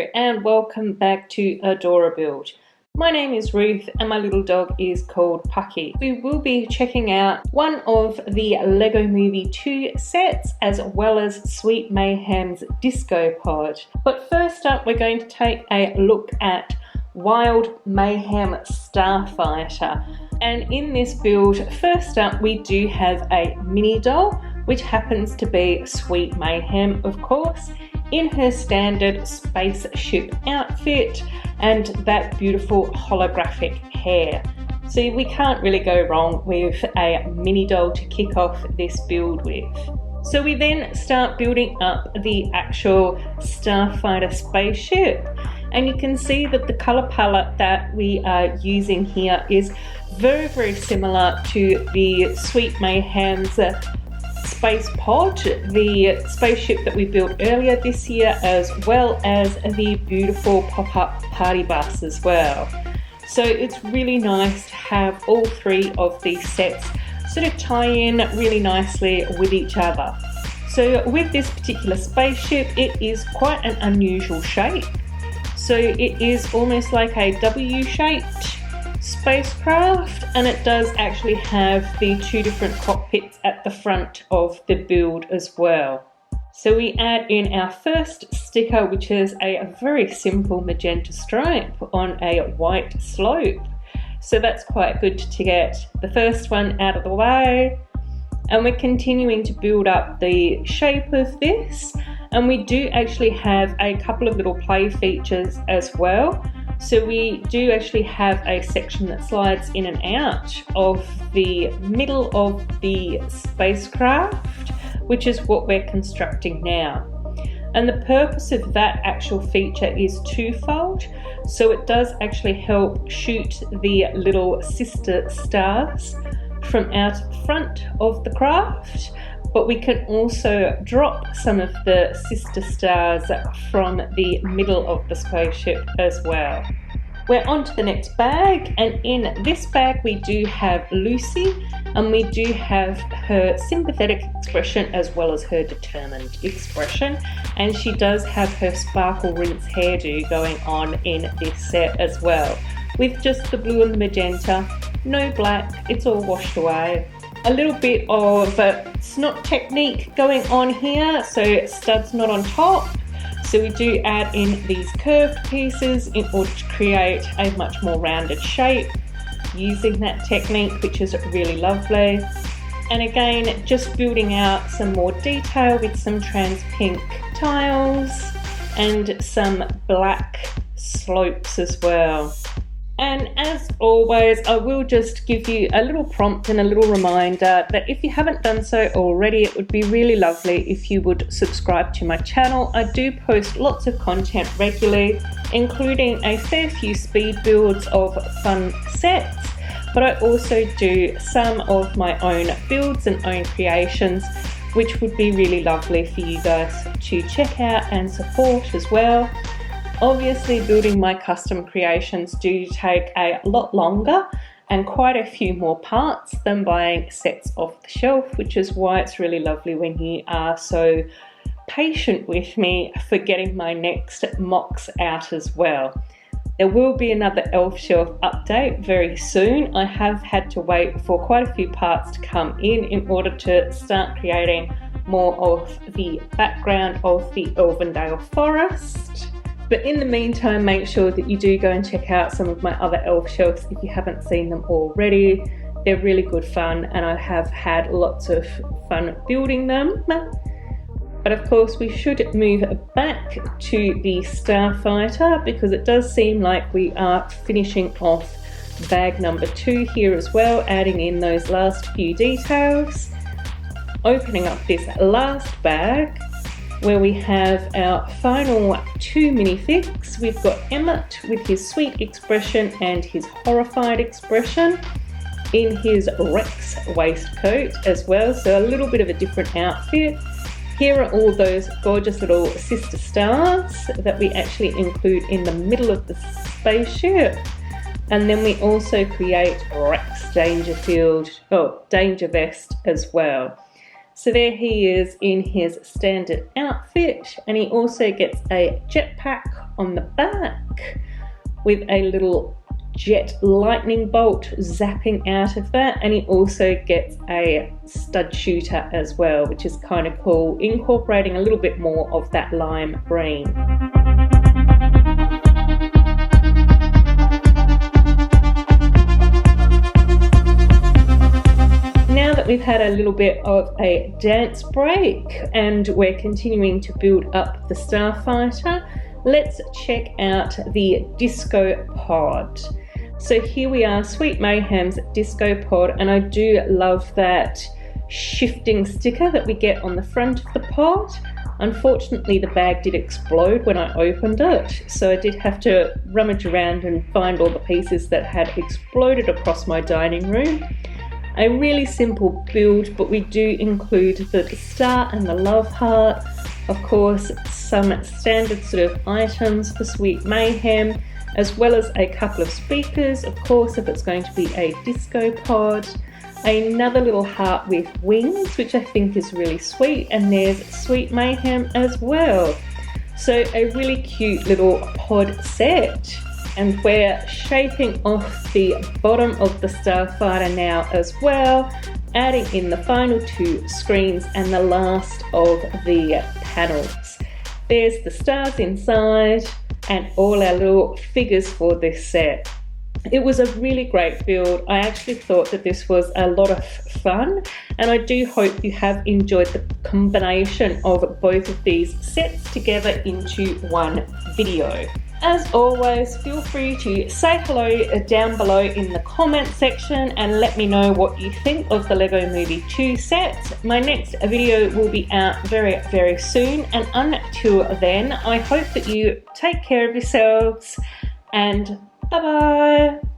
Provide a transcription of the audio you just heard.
Hello and welcome back to Adorabuild. My name is Ruth and my little dog is called Pucky. We will be checking out one of the Lego Movie 2 sets as well as Sweet Mayhem's Disco Pod. But first up we're going to take a look at Wyld-Mayhem Star Fighter. And in this build, first up we do have a mini doll, which happens to be Sweet Mayhem, of course, in her standard spaceship outfit and that beautiful holographic hair. So we can't really go wrong with a mini doll to kick off this build with. So we then start building up the actual Starfighter spaceship, and you can see that the color palette that we are using here is very similar to the Sweet Mayhem's space pod, the spaceship that we built earlier this year, as well as the beautiful pop-up party bus as well. So it's really nice to have all three of these sets sort of tie in really nicely with each other. So with this particular spaceship, it is quite an unusual shape. So it is almost like a W-shaped spacecraft, and it does actually have the two different cockpits at the front of the build as well. So we add in our first sticker, which is a very simple magenta stripe on a white slope. So that's quite good to get the first one out of the way. And we're continuing to build up the shape of this, and we do actually have a couple of little play features as well. So we do actually have a section that slides in and out of the middle of the spacecraft, which is what we're constructing now. And the purpose of that actual feature is twofold. So it does actually help shoot the little sister stars from out front of the craft, but we can also drop some of the sister stars from the middle of the spaceship as well. We're on to the next bag, and in this bag we do have Lucy, and we do have her sympathetic expression as well as her determined expression, and she does have her sparkle rinse hairdo going on in this set as well, with just the blue and the magenta, no black, it's all washed away. A little bit of snot technique going on here, so studs not on top. So we do add in these curved pieces in order to create a much more rounded shape using that technique, which is really lovely. And again, just building out some more detail with some trans pink tiles and some black slopes as well. And as always, I will just give you a little prompt and a little reminder that if you haven't done so already, it would be really lovely if you would subscribe to my channel. I do post lots of content regularly, including a fair few speed builds of fun sets, but I also do some of my own builds and own creations, which would be really lovely for you guys to check out and support as well. Obviously, building my custom creations do take a lot longer and quite a few more parts than buying sets off the shelf, which is why it's really lovely when you are so patient with me for getting my next mocks out as well. There will be another elf shelf update very soon. I have had to wait for quite a few parts to come in order to start creating more of the background of the Elvendale Forest. But in the meantime, make sure that you do go and check out some of my other elf shelves if you haven't seen them already. They're really good fun, and I have had lots of fun building them. But of course, we should move back to the Starfighter, because it does seem like we are finishing off bag number 2 here as well, adding in those last few details. Opening up this last bag, where we have our final 2 minifigs. We've got Emmett with his sweet expression and his horrified expression in his Rex waistcoat as well, so a little bit of a different outfit. Here are all those gorgeous little sister stars that we actually include in the middle of the spaceship. And then we also create Rex Dangerfield, Danger Vest as well. So there he is in his standard outfit, and he also gets a jetpack on the back with a little jet lightning bolt zapping out of that, and he also gets a stud shooter as well, which is kind of cool, incorporating a little bit more of that lime green. Now that we've had a little bit of a dance break and we're continuing to build up the Starfighter, let's check out the disco pod. So here we are, Sweet Mayhem's disco pod, and I do love that shifting sticker that we get on the front of the pod. Unfortunately, the bag did explode when I opened it, so I did have to rummage around and find all the pieces that had exploded across my dining room. A really simple build, but we do include the star and the love heart. Of course, some standard sort of items for Sweet Mayhem, as well as a couple of speakers, of course, if it's going to be a disco pod. Another little heart with wings, which I think is really sweet, and there's Sweet Mayhem as well. So a really cute little pod set. And we're shaping off the bottom of the Starfighter now as well, adding in the final 2 screens and the last of the panels. There's the stars inside and all our little figures for this set. It was a really great build. I actually thought that this was a lot of fun, and I do hope you have enjoyed the combination of both of these sets together into one video. As always, feel free to say hello down below in the comment section and let me know what you think of the LEGO Movie 2 set. My next video will be out very, very soon, and until then, I hope that you take care of yourselves, and bye-bye!